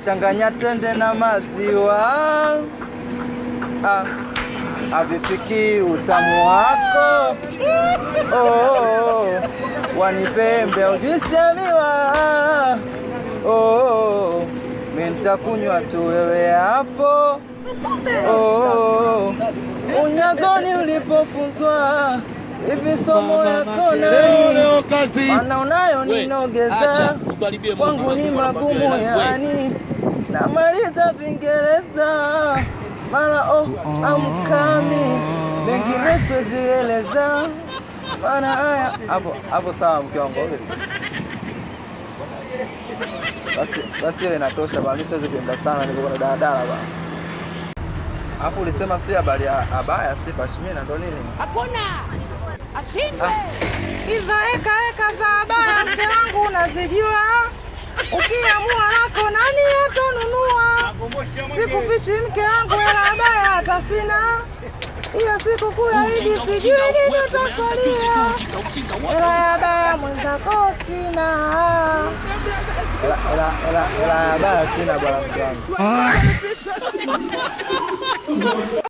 Changanya tende na maziwa, havipiki utamu wako. Wanipembe ujisemiwa. Mimi nitakunywa tu wewe hapo. Unyagoni ulipofunzwa hivi somo yako na unayo ninogeza kwangu ni magumu yani namaliza Vingereza mara amkami mengine sizieleza maana haya hapo sawa mke wangu basi ile inatosha bwana mimi siwezi kwenda sana niko na daladala bwana. Hapo ulisema si habari abaya si pashimina ndo nini? Hakuna. Ashindwe. Hizo eka za abaya mke wangu unazijua. Ukiamua lako nani atanunua? Sikufichi mke wangu hela abaya hata sina. Hiyo siku kuu ya Idi sijui nini utasalia. Hela abaya mwenzako sina. Hela abaya sina bwana mke wangu.